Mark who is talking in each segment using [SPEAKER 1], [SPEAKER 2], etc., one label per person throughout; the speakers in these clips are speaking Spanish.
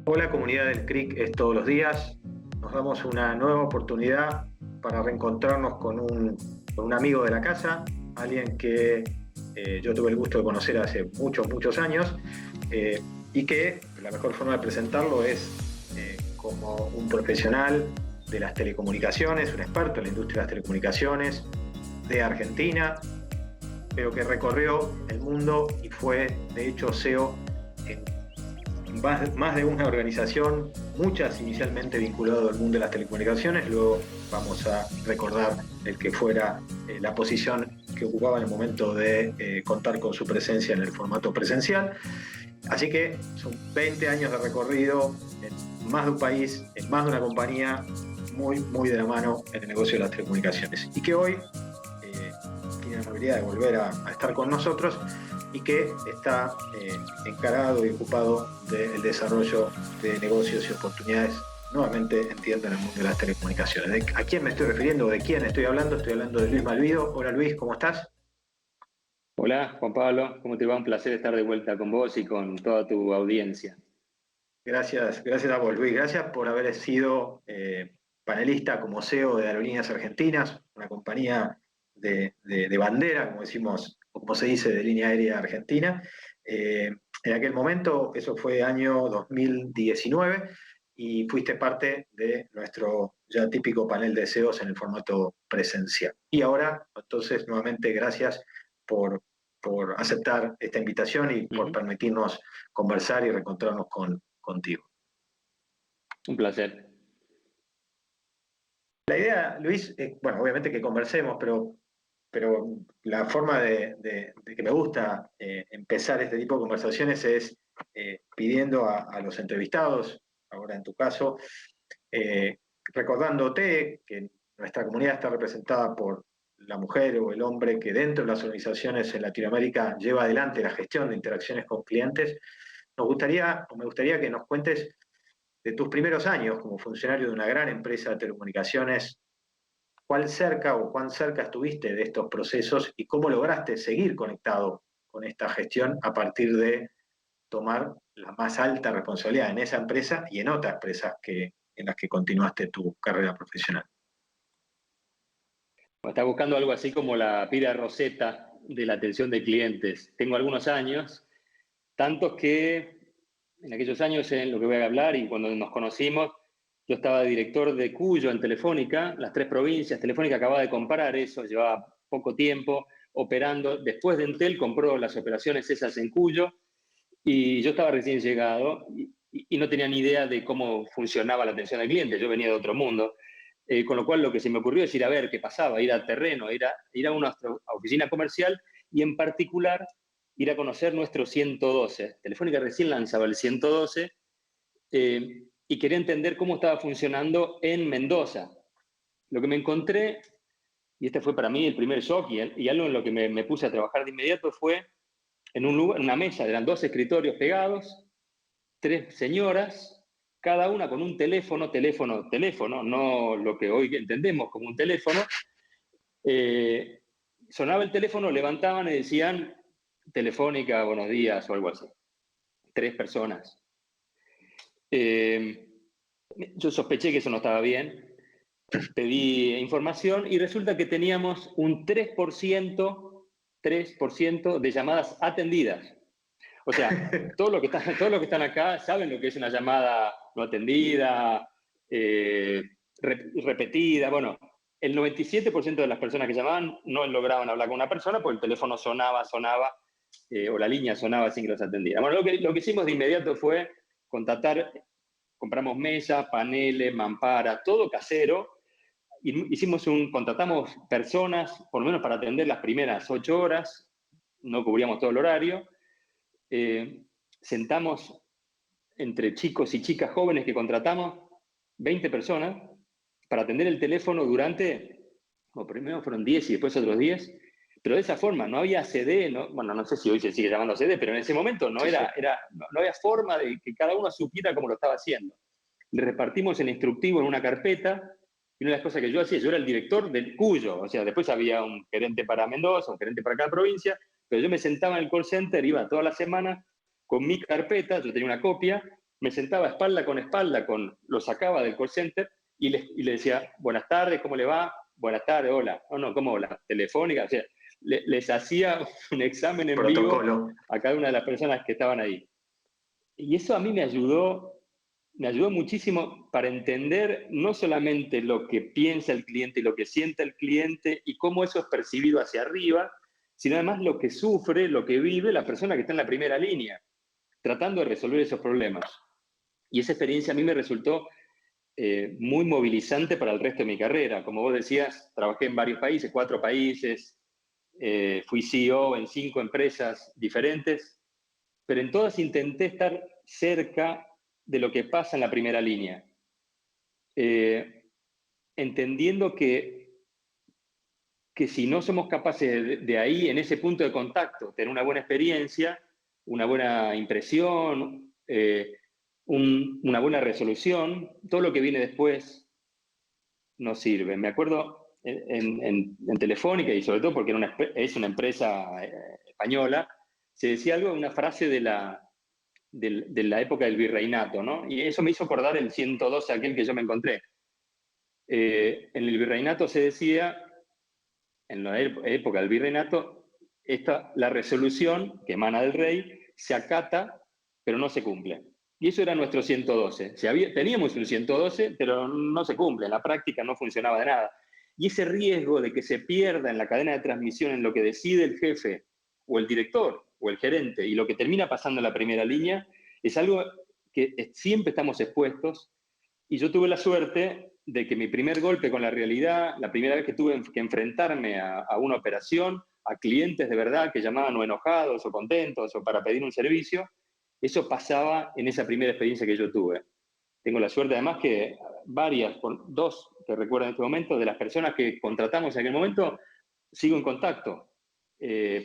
[SPEAKER 1] Hola comunidad del CRIC, es todos los días. Nos damos una nueva oportunidad para reencontrarnos con un amigo de la casa, alguien que yo tuve el gusto de conocer hace muchos años, y que la mejor forma de presentarlo es como un profesional de las telecomunicaciones, un experto en la industria de las telecomunicaciones de Argentina, pero que recorrió el mundo y fue de hecho CEO en más de una organización, muchas inicialmente vinculadas al mundo de las telecomunicaciones. Luego vamos a recordar el que fuera la posición que ocupaba en el momento de contar con su presencia en el formato presencial. Así que son 20 años de recorrido en más de un país, en más de una compañía, muy de la mano en el negocio de las telecomunicaciones. Y que hoy tiene la amabilidad de volver a estar con nosotros y que está encargado y ocupado del desarrollo de negocios y oportunidades, nuevamente entiendo, en el mundo de las telecomunicaciones. ¿A quién me estoy refiriendo? ¿De quién estoy hablando? Estoy hablando de Luis Malvido. Hola Luis, ¿cómo estás?
[SPEAKER 2] Hola, Juan Pablo, ¿cómo te va? Un placer estar de vuelta con vos y con toda tu audiencia.
[SPEAKER 1] Gracias a vos, Luis. Gracias por haber sido panelista como CEO de Aerolíneas Argentinas, una compañía de bandera, como decimos, como se dice, de línea aérea argentina. En aquel momento, eso fue año 2019, y fuiste parte de nuestro ya típico panel de CEOs en el formato presencial. Y ahora, entonces, nuevamente, gracias por, por aceptar esta invitación y por permitirnos conversar y reencontrarnos contigo.
[SPEAKER 2] Un placer.
[SPEAKER 1] La idea, Luis, bueno, obviamente que conversemos, pero la forma de que me gusta empezar este tipo de conversaciones es pidiendo a los entrevistados, ahora en tu caso, eh, recordándote que nuestra comunidad está representada por la mujer o el hombre que dentro de las organizaciones en Latinoamérica lleva adelante la gestión de interacciones con clientes. Me gustaría que nos cuentes de tus primeros años como funcionario de una gran empresa de telecomunicaciones. ¿Cuán cerca estuviste de estos procesos y cómo lograste seguir conectado con esta gestión a partir de tomar la más alta responsabilidad en esa empresa y en otras empresas en las que continuaste tu carrera profesional?
[SPEAKER 2] Está buscando algo así como la pira roseta de la atención de clientes. Tengo algunos años, tantos que en aquellos años en lo que voy a hablar y cuando nos conocimos, yo estaba de director de Cuyo en Telefónica, las 3 provincias. Telefónica acababa de comprar eso, llevaba poco tiempo operando. Después de Entel compró las operaciones esas en Cuyo y yo estaba recién llegado y no tenía ni idea de cómo funcionaba la atención al cliente. Yo venía de otro mundo. Con lo cual lo que se me ocurrió es ir a ver qué pasaba, ir al terreno, ir a una oficina comercial y en particular ir a conocer nuestro 112. Telefónica recién lanzaba el 112 y quería entender cómo estaba funcionando en Mendoza. Lo que me encontré, y este fue para mí el primer shock y algo en lo que me puse a trabajar de inmediato, fue en un lugar, en una mesa, eran 2 escritorios pegados, 3 señoras, cada una con un teléfono, no lo que hoy entendemos como un teléfono. Sonaba el teléfono, levantaban y decían Telefónica, buenos días o algo así. 3 personas. Yo sospeché que eso no estaba bien, pedí información y resulta que teníamos un 3% de llamadas atendidas. O sea, todos los que están acá saben lo que es una llamada no atendida, repetida. Bueno, el 97% de las personas que llamaban no lograban hablar con una persona porque el teléfono sonaba, o la línea sonaba sin que los atendiera. Bueno, lo que hicimos de inmediato fue contactar, compramos mesas, paneles, mamparas, todo casero. Contratamos personas, por lo menos para atender las primeras 8 horas, no cubríamos todo el horario. Sentamos entre chicos y chicas jóvenes que contratamos, 20 personas, para atender el teléfono durante, primero fueron 10 y después otros 10, pero de esa forma, no había CD, no sé si hoy se sigue llamando CD, pero en ese momento no había forma de que cada uno supiera cómo lo estaba haciendo. Le repartimos el instructivo en una carpeta, y una de las cosas que yo hacía, yo era el director del Cuyo, o sea, después había un gerente para Mendoza, un gerente para cada provincia, pero yo me sentaba en el call center, iba toda la semana con mi carpeta, yo tenía una copia, me sentaba espalda, lo sacaba del call center y le decía, buenas tardes, ¿cómo le va? Buenas tardes, hola. No, ¿cómo hola? Telefónica, o sea, les hacía un examen en
[SPEAKER 1] Protocolo.
[SPEAKER 2] vivo a cada una de las personas que estaban ahí. Y eso a mí me ayudó muchísimo para entender no solamente lo que piensa el cliente y lo que siente el cliente y cómo eso es percibido hacia arriba, sino además lo que sufre, lo que vive la persona que está en la primera línea, tratando de resolver esos problemas. Y esa experiencia a mí me resultó muy movilizante para el resto de mi carrera. Como vos decías, trabajé en varios países, 4 países, fui CEO en 5 empresas diferentes, pero en todas intenté estar cerca de lo que pasa en la primera línea, entendiendo que si no somos capaces de ahí, en ese punto de contacto, tener una buena experiencia, una buena impresión, una buena resolución, todo lo que viene después no sirve. Me acuerdo en Telefónica, y sobre todo porque es una empresa española, se decía algo, una frase de la época del virreinato, ¿no? Y eso me hizo acordar el 112, aquel que yo me encontré. En el virreinato se decía, en la época del virreinato, la resolución que emana del rey se acata, pero no se cumple. Y eso era nuestro 112. Teníamos un 112, pero no se cumple, en la práctica no funcionaba de nada. Y ese riesgo de que se pierda en la cadena de transmisión en lo que decide el jefe, o el director, o el gerente, y lo que termina pasando en la primera línea, es algo que siempre estamos expuestos. Y yo tuve la suerte de que mi primer golpe con la realidad, la primera vez que tuve que enfrentarme a una operación, a clientes de verdad que llamaban o enojados o contentos o para pedir un servicio, eso pasaba en esa primera experiencia que yo tuve. Tengo la suerte además que dos que recuerdo en este momento, de las personas que contratamos en aquel momento, sigo en contacto.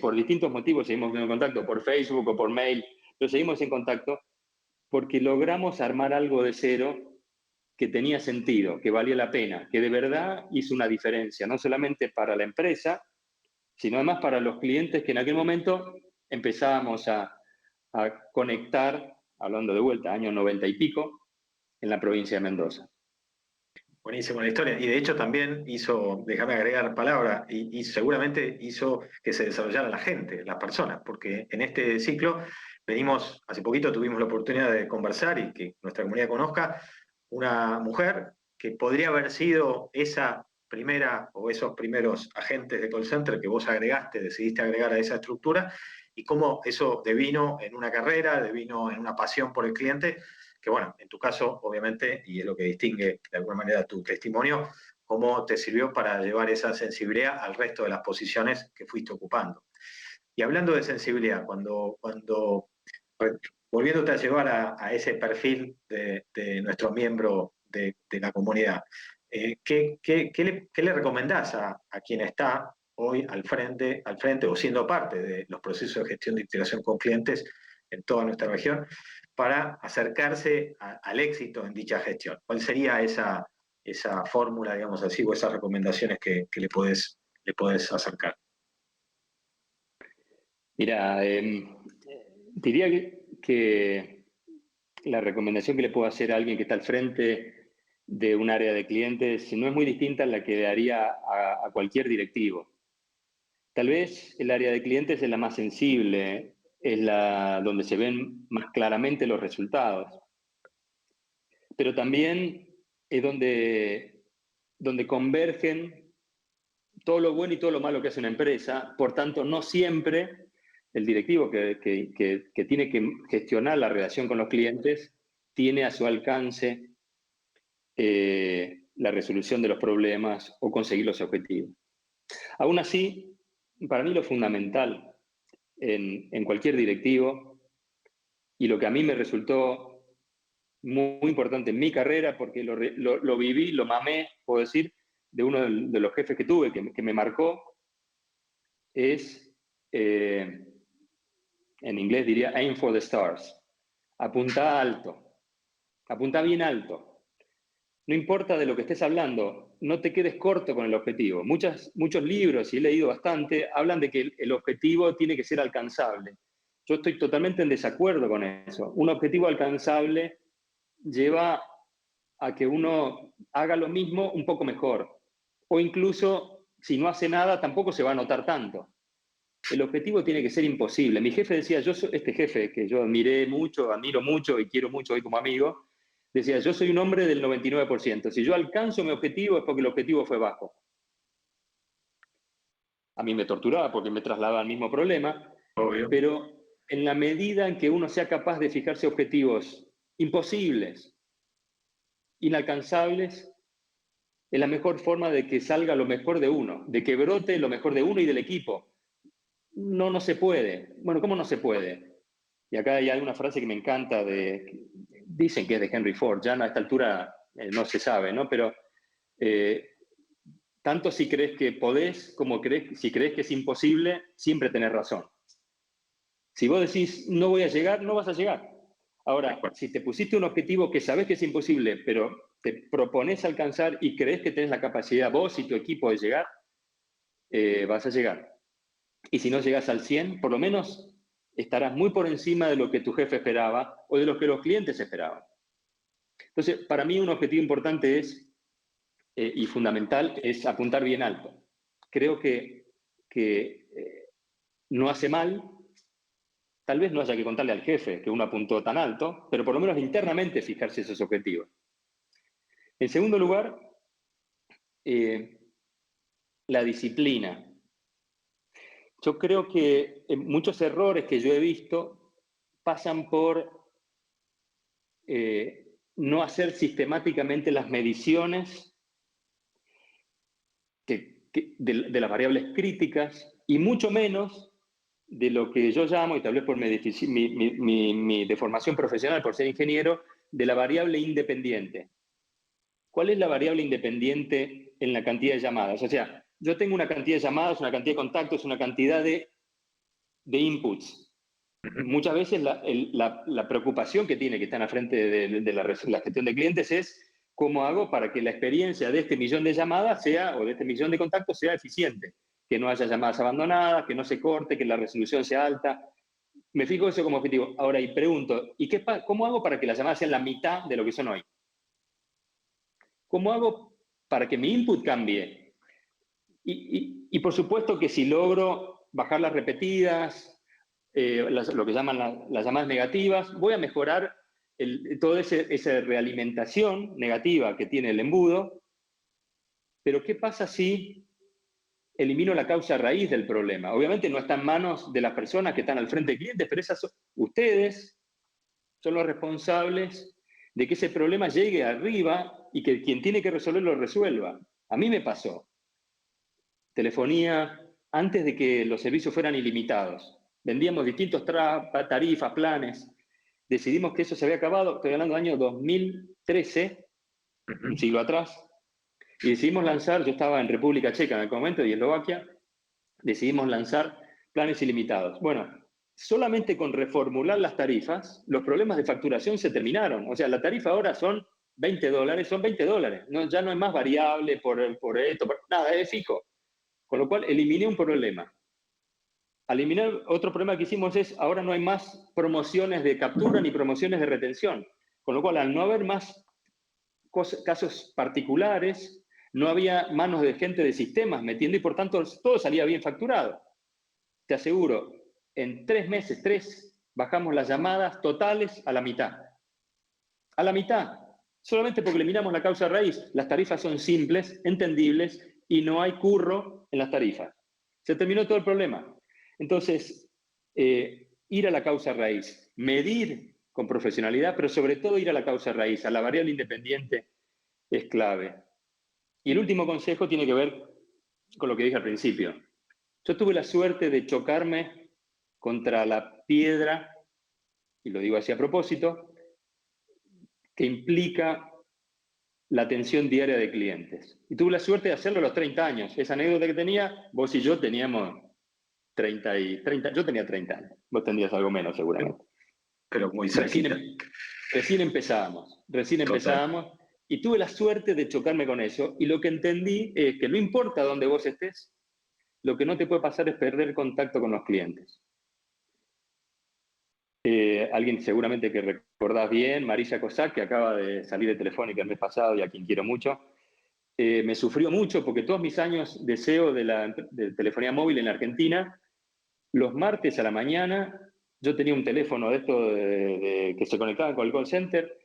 [SPEAKER 2] Por distintos motivos seguimos en contacto, por Facebook o por mail, pero seguimos en contacto porque logramos armar algo de cero que tenía sentido, que valía la pena, que de verdad hizo una diferencia, no solamente para la empresa, sino además para los clientes que en aquel momento empezábamos a conectar, hablando de vuelta, años 90 y pico, en la provincia de Mendoza.
[SPEAKER 1] Buenísimo la historia. Y de hecho también hizo, déjame agregar palabra, y seguramente hizo que se desarrollara la gente, las personas, porque en este ciclo hace poquito tuvimos la oportunidad de conversar y que nuestra comunidad conozca una mujer que podría haber sido esa primera o esos primeros agentes de call center que vos decidiste agregar a esa estructura, y cómo eso devino en una carrera, devino en una pasión por el cliente, que bueno, en tu caso, obviamente, y es lo que distingue de alguna manera tu testimonio, cómo te sirvió para llevar esa sensibilidad al resto de las posiciones que fuiste ocupando. Y hablando de sensibilidad, volviéndote a llevar a ese perfil de nuestro miembro de la comunidad, ¿qué le recomendás a quien está hoy al frente o siendo parte de los procesos de gestión de integración con clientes en toda nuestra región para acercarse al éxito en dicha gestión? ¿Cuál sería esa fórmula, digamos así, o esas recomendaciones que le podés acercar?
[SPEAKER 2] Mira, diría que la recomendación que le puedo hacer a alguien que está al frente de un área de clientes no es muy distinta a la que daría a cualquier directivo. Tal vez el área de clientes es la más sensible, es la donde se ven más claramente los resultados. Pero también es donde convergen todo lo bueno y todo lo malo que hace una empresa. Por tanto, no siempre el directivo que tiene que gestionar la relación con los clientes tiene a su alcance la resolución de los problemas o conseguir los objetivos. Aún así, para mí lo fundamental en cualquier directivo, y lo que a mí me resultó muy importante en mi carrera, porque lo viví, lo mamé, puedo decir, de uno de los jefes que tuve, que me marcó, es, en inglés diría, aim for the stars. Apunta alto, apunta bien alto. No importa de lo que estés hablando, no te quedes corto con el objetivo. Muchos libros, y he leído bastante, hablan de que el objetivo tiene que ser alcanzable. Yo estoy totalmente en desacuerdo con eso. Un objetivo alcanzable lleva a que uno haga lo mismo un poco mejor. O incluso, si no hace nada, tampoco se va a notar tanto. El objetivo tiene que ser imposible. Mi jefe decía, este jefe que yo admiro mucho y quiero mucho hoy como amigo, decía, yo soy un hombre del 99%. Si yo alcanzo mi objetivo es porque el objetivo fue bajo. A mí me torturaba porque me trasladaba al mismo problema,
[SPEAKER 1] Obvio.
[SPEAKER 2] pero en la medida en que uno sea capaz de fijarse objetivos imposibles, inalcanzables, es la mejor forma de que salga lo mejor de uno, de que brote lo mejor de uno y del equipo. No se puede. Bueno, ¿cómo no se puede? Y acá hay una frase que me encanta, dicen que es de Henry Ford, ya a esta altura no se sabe, ¿no? Pero tanto si crees que podés como si crees que es imposible, siempre tenés razón. Si vos decís, no voy a llegar, no vas a llegar. Ahora, si te pusiste un objetivo que sabes que es imposible, pero te propones alcanzar y crees que tenés la capacidad vos y tu equipo de llegar, vas a llegar. Y si no llegas al 100, por lo menos estarás muy por encima de lo que tu jefe esperaba o de lo que los clientes esperaban. Entonces, para mí un objetivo importante y fundamental es apuntar bien alto. Creo que no hace mal, tal vez no haya que contarle al jefe que uno apuntó tan alto, pero por lo menos internamente fijarse esos objetivos. En segundo lugar, la disciplina. Yo creo que muchos errores que yo he visto pasan por no hacer sistemáticamente las mediciones de las variables críticas y mucho menos de lo que yo llamo, y tal vez por mi deformación profesional, por ser ingeniero, de la variable independiente. ¿Cuál es la variable independiente en la cantidad de llamadas? O sea, yo tengo una cantidad de llamadas, una cantidad de contactos, una cantidad de inputs. Muchas veces la preocupación que están a frente de la gestión de clientes es cómo hago para que la experiencia de este millón de llamadas o de este millón de contactos sea eficiente, que no haya llamadas abandonadas, que no se corte, que la resolución sea alta. Me fijo eso como objetivo. Ahora, y pregunto, ¿cómo hago para que las llamadas sean la mitad de lo que son hoy? ¿Cómo hago para que mi input cambie? Y por supuesto que si logro bajar las repetidas, lo que llaman las llamadas negativas, voy a mejorar toda esa realimentación negativa que tiene el embudo. Pero ¿qué pasa si elimino la causa raíz del problema? Obviamente no está en manos de las personas que están al frente de clientes, pero ustedes son los responsables de que ese problema llegue arriba y que quien tiene que resolverlo lo resuelva. A mí me pasó. Telefonía, antes de que los servicios fueran ilimitados. Vendíamos distintos tarifas, planes. Decidimos que eso se había acabado, estoy hablando del año 2013, un siglo atrás, y decidimos lanzar, yo estaba en República Checa en aquel momento y Eslovaquia, decidimos lanzar planes ilimitados. Bueno, solamente con reformular las tarifas, los problemas de facturación se terminaron. O sea, la tarifa ahora son $20, son $20. No, ya no es más variable por esto, nada, es fijo. Con lo cual, eliminé un problema. Al eliminar otro problema que hicimos ahora no hay más promociones de captura ni promociones de retención. Con lo cual, al no haber más casos particulares, no había manos de gente de sistemas metiendo y por tanto todo salía bien facturado. Te aseguro, en 3 meses, bajamos las llamadas totales a la mitad. A la mitad. Solamente porque eliminamos la causa raíz. Las tarifas son simples, entendibles y no hay curro en las tarifas. Se terminó todo el problema. Entonces, ir a la causa raíz, medir con profesionalidad, pero sobre todo ir a la causa raíz, a la variable independiente, es clave. Y el último consejo tiene que ver con lo que dije al principio. Yo tuve la suerte de chocarme contra la piedra, y lo digo así a propósito, que implica la atención diaria de clientes. Y tuve la suerte de hacerlo a los 30 años. Esa anécdota que tenía, vos y yo teníamos 30, yo tenía 30 años, vos tendrías algo menos seguramente.
[SPEAKER 1] Pero muy cerquita.
[SPEAKER 2] Recién empezábamos, y tuve la suerte de chocarme con eso, y lo que entendí es que no importa dónde vos estés, lo que no te puede pasar es perder contacto con los clientes. Alguien seguramente que recordás bien, Marisa Cossack, que acaba de salir de Telefónica el mes pasado y a quien quiero mucho. Me sufrió mucho porque todos mis años de SEO de telefonía móvil en la Argentina, los martes a la mañana, yo tenía un teléfono de esto que se conectaba con el call center,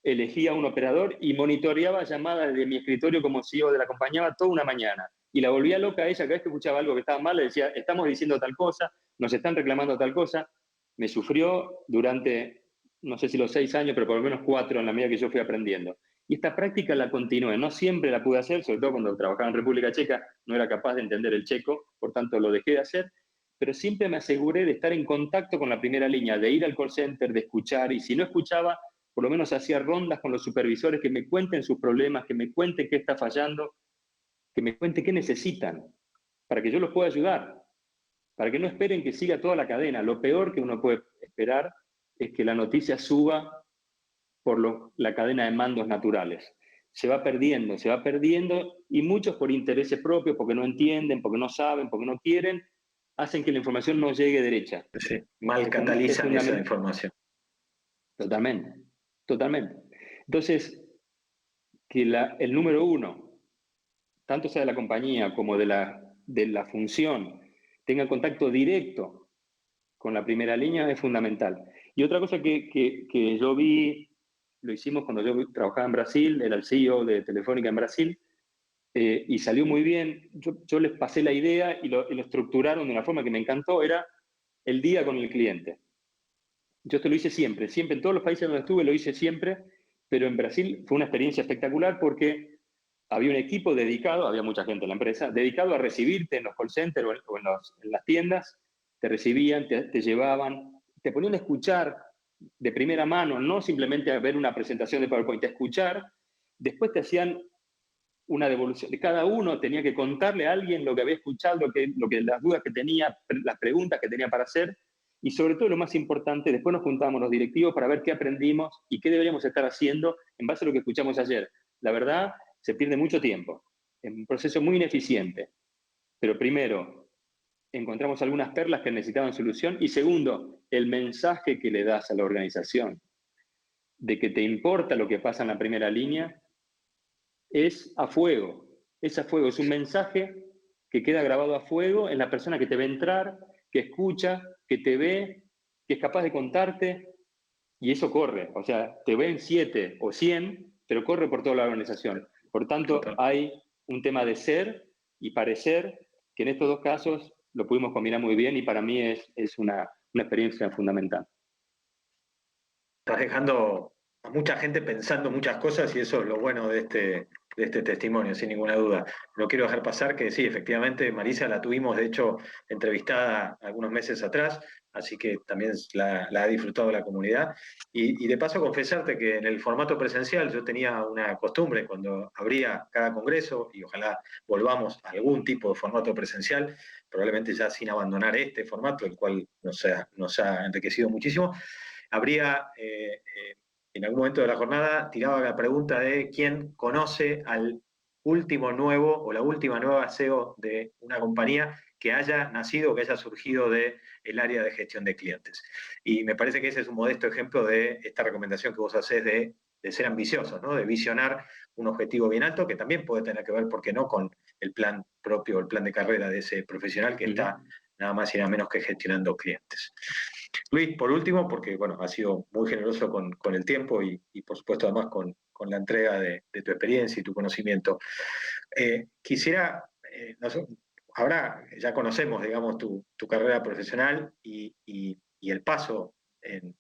[SPEAKER 2] elegía un operador y monitoreaba llamadas de mi escritorio como si yo la acompañaba toda una mañana. Y la volvía loca a ella, cada vez que escuchaba algo que estaba mal, le decía, estamos diciendo tal cosa, nos están reclamando tal cosa. Me sufrió durante, no sé si los 6 años, pero por lo menos 4 en la medida que yo fui aprendiendo. Y esta práctica la continué, no siempre la pude hacer, sobre todo cuando trabajaba en República Checa, no era capaz de entender el checo, por tanto lo dejé de hacer, pero siempre me aseguré de estar en contacto con la primera línea, de ir al call center, de escuchar, y si no escuchaba, por lo menos hacía rondas con los supervisores que me cuenten sus problemas, que me cuenten qué está fallando, que me cuenten qué necesitan, para que yo los pueda ayudar, para que no esperen que siga toda la cadena. Lo peor que uno puede esperar es que la noticia suba por la cadena de mandos naturales. Se va perdiendo, y muchos por intereses propios, porque no entienden, porque no saben, porque no quieren, hacen que la información no llegue derecha.
[SPEAKER 1] Sí, mal catalizan esa información.
[SPEAKER 2] Totalmente, totalmente. Entonces, que el número uno, tanto sea de la compañía como de la función, tenga contacto directo con la primera línea es fundamental. Y otra cosa que yo vi, lo hicimos cuando yo trabajaba en Brasil, era el CEO de Telefónica en Brasil, y salió muy bien. Yo les pasé la idea y lo estructuraron de una forma que me encantó, era el día con el cliente. Yo esto lo hice siempre, siempre, en todos los países donde estuve lo hice siempre, pero en Brasil fue una experiencia espectacular porque había un equipo dedicado, había mucha gente en la empresa, dedicado a recibirte en los call centers o en las tiendas, te recibían, te llevaban, te ponían a escuchar de primera mano, no simplemente a ver una presentación de PowerPoint, a escuchar, después te hacían una devolución, cada uno tenía que contarle a alguien lo que había escuchado, las dudas que tenía, las preguntas que tenía para hacer, y sobre todo lo más importante, después nos juntábamos los directivos para ver qué aprendimos y qué deberíamos estar haciendo en base a lo que escuchamos ayer. La verdad, se pierde mucho tiempo, es un proceso muy ineficiente, pero primero, encontramos algunas perlas que necesitaban solución, y segundo, el mensaje que le das a la organización de que te importa lo que pasa en la primera línea es a fuego, es un mensaje que queda grabado a fuego en la persona que te ve entrar, que escucha, que te ve, que es capaz de contarte, y eso corre, o sea, te ven 7 o 100, pero corre por toda la organización. Por tanto,
[SPEAKER 1] Total.
[SPEAKER 2] hay un tema de ser y parecer, que en estos dos casos lo pudimos combinar muy bien, y para mí es una experiencia fundamental.
[SPEAKER 1] Estás dejando a mucha gente pensando muchas cosas y eso es lo bueno de este testimonio, sin ninguna duda. No quiero dejar pasar que sí, efectivamente, Marisa la tuvimos, de hecho, entrevistada algunos meses atrás, así que también la ha disfrutado la comunidad. Y de paso confesarte que en el formato presencial yo tenía una costumbre cuando abría cada congreso, y ojalá volvamos a algún tipo de formato presencial, probablemente ya sin abandonar este formato, el cual nos ha enriquecido muchísimo. Habría, en algún momento de la jornada, tiraba la pregunta de quién conoce al último nuevo o la última nueva CEO de una compañía que haya nacido o que haya surgido del área de gestión de clientes. Y me parece que ese es un modesto ejemplo de esta recomendación que vos hacés de ser ambiciosos, ¿no? De visionar un objetivo bien alto, que también puede tener que ver, ¿por qué no?, con el plan propio, el plan de carrera de ese profesional que está nada más y nada menos que gestionando clientes. Luis, por último, porque bueno, has sido muy generoso con el tiempo y por supuesto además con la entrega de tu experiencia y tu conocimiento. Quisiera, ahora ya conocemos, digamos, tu carrera profesional y el paso en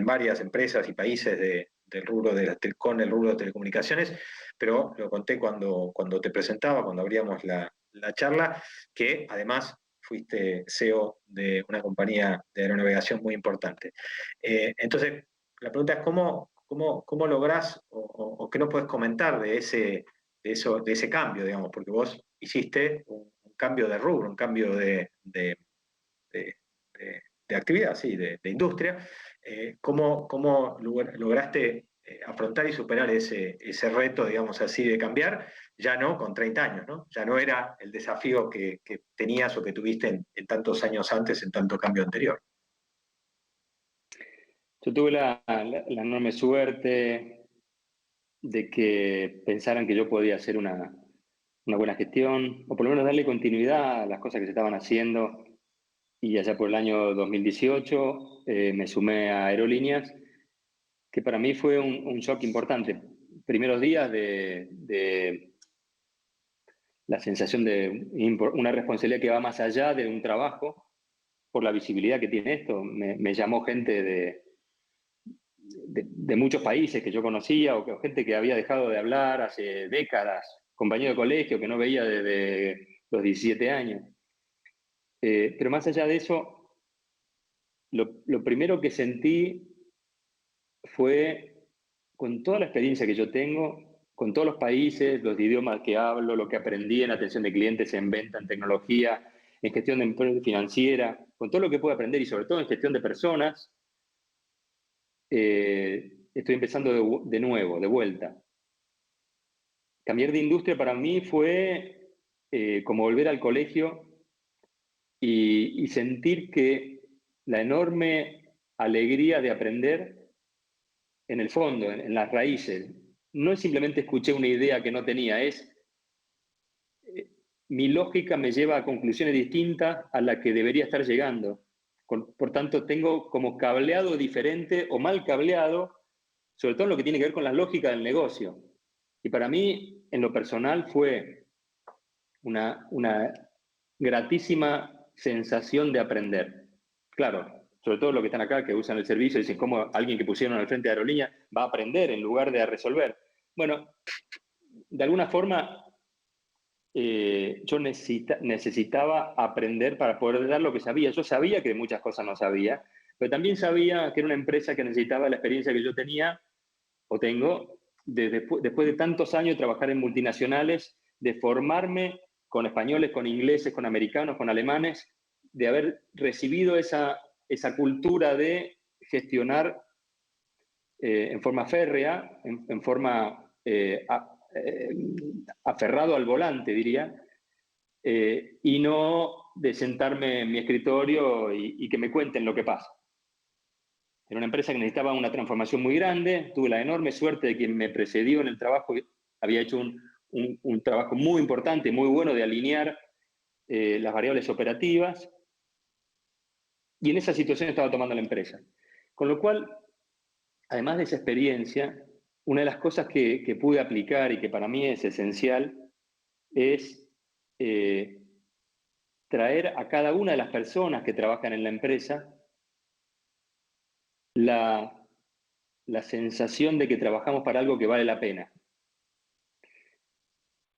[SPEAKER 1] varias empresas y países del rubro con el rubro de telecomunicaciones, pero lo conté cuando te presentaba, cuando abríamos la charla, que además fuiste CEO de una compañía de aeronavegación muy importante. Entonces, la pregunta es cómo lográs o qué nos puedes comentar de ese cambio, digamos, porque vos hiciste un cambio de rubro, un cambio de actividad, sí, de industria. ¿Cómo lograste afrontar y superar ese reto, digamos así, de cambiar? Ya no con 30 años, ¿no? Ya no era el desafío que tenías o que tuviste en tantos años antes, en tanto cambio anterior.
[SPEAKER 2] Yo tuve la enorme suerte de que pensaran que yo podía hacer una buena gestión, o por lo menos darle continuidad a las cosas que se estaban haciendo. Y allá por el año 2018 me sumé a Aerolíneas, que para mí fue un shock importante. Primeros días de la sensación de una responsabilidad que va más allá de un trabajo, por la visibilidad que tiene esto. Me llamó gente de muchos países que yo conocía, o gente que había dejado de hablar hace décadas, compañeros de colegio que no veía desde los 17 años. Pero más allá de eso, lo primero que sentí fue, con toda la experiencia que yo tengo, con todos los países, los idiomas que hablo, lo que aprendí en atención de clientes, en venta, en tecnología, en gestión financiera, con todo lo que puedo aprender y sobre todo en gestión de personas, estoy empezando de nuevo, de vuelta. Cambiar de industria para mí fue como volver al colegio y sentir que la enorme alegría de aprender en el fondo, en las raíces, no es simplemente escuché una idea que no tenía, es mi lógica me lleva a conclusiones distintas a las que debería estar llegando. Por tanto, tengo como cableado diferente o mal cableado, sobre todo en lo que tiene que ver con la lógica del negocio. Y para mí, en lo personal, fue una gratísima sensación de aprender. Claro, sobre todo los que están acá, que usan el servicio, dicen cómo alguien que pusieron al frente de Aerolínea va a aprender en lugar de a resolver. Bueno, de alguna forma, yo necesitaba aprender para poder dar lo que sabía. Yo sabía que muchas cosas no sabía, pero también sabía que era una empresa que necesitaba la experiencia que yo tenía o tengo después de tantos años de trabajar en multinacionales, de formarme con españoles, con ingleses, con americanos, con alemanes, de haber recibido esa cultura de gestionar en forma férrea, en forma aferrado al volante, diría, y no de sentarme en mi escritorio y que me cuenten lo que pasa. Era una empresa que necesitaba una transformación muy grande. Tuve la enorme suerte de quien me precedió en el trabajo. Había hecho un trabajo muy importante, muy bueno de alinear las variables operativas. Y en esa situación estaba tomando la empresa. Con lo cual, además de esa experiencia, una de las cosas que pude aplicar y que para mí es esencial es traer a cada una de las personas que trabajan en la empresa la sensación de que trabajamos para algo que vale la pena.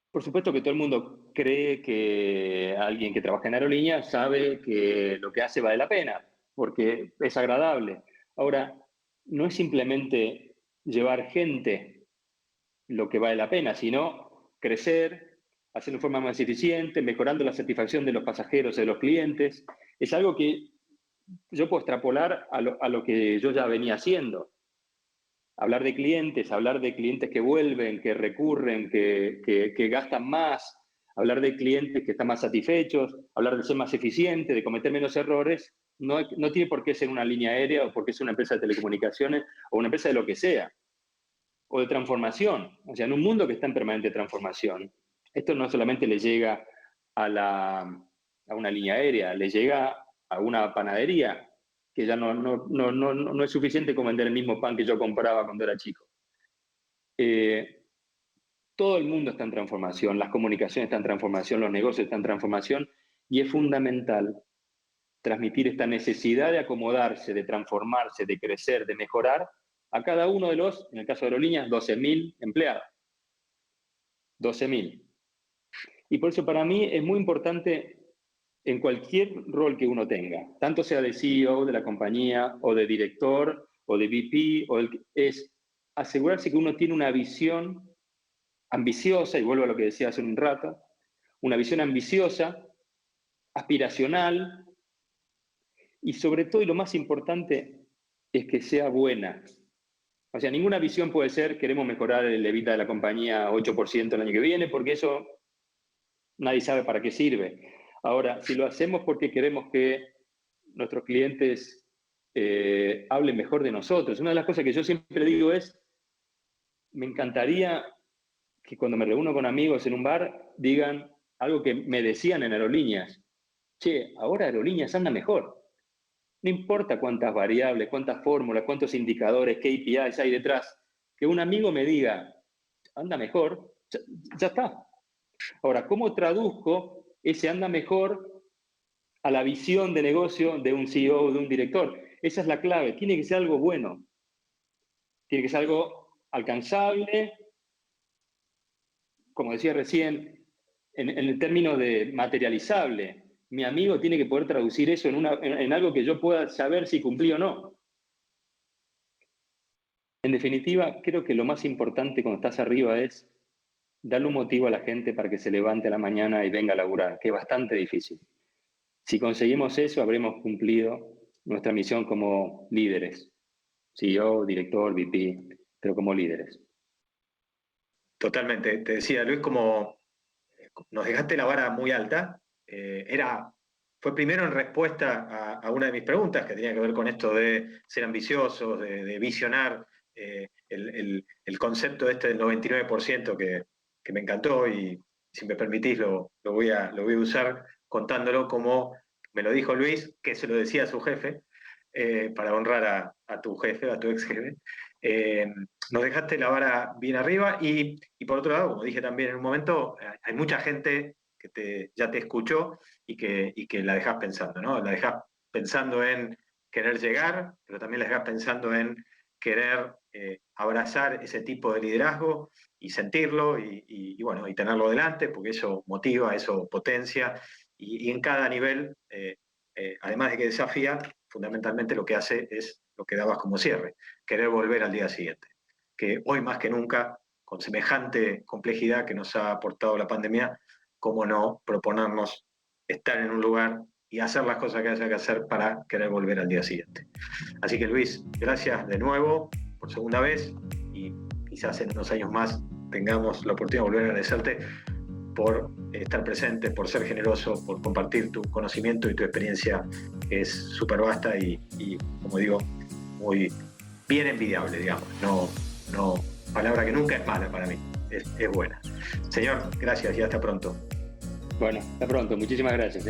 [SPEAKER 2] Por supuesto que todo el mundo cree que alguien que trabaja en aerolínea sabe que lo que hace vale la pena, porque es agradable. Ahora, no es simplemente llevar gente lo que vale la pena, sino crecer, hacerlo de forma más eficiente, mejorando la satisfacción de los pasajeros y de los clientes. Es algo que yo puedo extrapolar a lo que yo ya venía haciendo. Hablar de clientes que vuelven, que recurren, que gastan más, hablar de clientes que están más satisfechos, hablar de ser más eficiente, de cometer menos errores, no tiene por qué ser una línea aérea o por qué ser una empresa de telecomunicaciones o una empresa de lo que sea, o de transformación. O sea, en un mundo que está en permanente transformación, esto no solamente le llega a una línea aérea, le llega a una panadería, que ya no es suficiente con vender el mismo pan que yo compraba cuando era chico. Todo el mundo está en transformación, las comunicaciones están en transformación, los negocios están en transformación, y es fundamental transmitir esta necesidad de acomodarse, de transformarse, de crecer, de mejorar a cada uno de los, en el caso de Aerolíneas, 12.000 empleados. 12.000. Y por eso para mí es muy importante en cualquier rol que uno tenga, tanto sea de CEO de la compañía, o de director, o de VP, es asegurarse que uno tiene una visión ambiciosa, y vuelvo a lo que decía hace un rato, una visión ambiciosa, aspiracional, y sobre todo, y lo más importante, es que sea buena. O sea, ninguna visión puede ser, queremos mejorar el EBITDA de la compañía 8% el año que viene, porque eso nadie sabe para qué sirve. Ahora, si lo hacemos porque queremos que nuestros clientes hable mejor de nosotros. Una de las cosas que yo siempre digo es, me encantaría que cuando me reúno con amigos en un bar digan algo que me decían en Aerolíneas. Che, ahora Aerolíneas anda mejor. No importa cuántas variables, cuántas fórmulas, cuántos indicadores, KPIs hay detrás, que un amigo me diga, anda mejor, ya está. Ahora, ¿cómo traduzco ese anda mejor a la visión de negocio de un CEO, de un director? Esa es la clave. Tiene que ser algo bueno. Tiene que ser algo alcanzable, como decía recién, en el término de materializable. Mi amigo tiene que poder traducir eso en algo que yo pueda saber si cumplí o no. En definitiva, creo que lo más importante cuando estás arriba es darle un motivo a la gente para que se levante a la mañana y venga a laburar, que es bastante difícil. Si conseguimos eso, habremos cumplido nuestra misión como líderes. CEO, director, VP, pero como líderes.
[SPEAKER 1] Totalmente. Te decía, Luis, como nos dejaste la vara muy alta, fue primero en respuesta a una de mis preguntas que tenía que ver con esto de ser ambiciosos, de visionar, el concepto este del 99% que me encantó y si me permitís lo voy a usar contándolo como me lo dijo Luis, que se lo decía a su jefe, para honrar a tu jefe, a tu ex jefe. Nos dejaste la vara bien arriba y por otro lado, como dije también en un momento, hay mucha gente que ya te escuchó y que la dejás pensando, ¿no? La dejás pensando en querer llegar, pero también la dejás pensando en querer abrazar ese tipo de liderazgo y sentirlo bueno, y tenerlo delante, porque eso motiva, eso potencia y en cada nivel, además de que desafía, fundamentalmente lo que hace es lo que dabas como cierre, querer volver al día siguiente. Que hoy más que nunca, con semejante complejidad que nos ha aportado la pandemia, cómo no proponernos estar en un lugar y hacer las cosas que haya que hacer para querer volver al día siguiente. Así que Luis, gracias de nuevo por segunda vez y quizás en unos años más tengamos la oportunidad de volver a agradecerte por estar presente, por ser generoso, por compartir tu conocimiento y tu experiencia, que es súper vasta y, como digo, muy bien envidiable, digamos. No, palabra que nunca es mala para mí, es buena. Señor, gracias y hasta pronto.
[SPEAKER 2] Bueno, hasta pronto. Muchísimas gracias.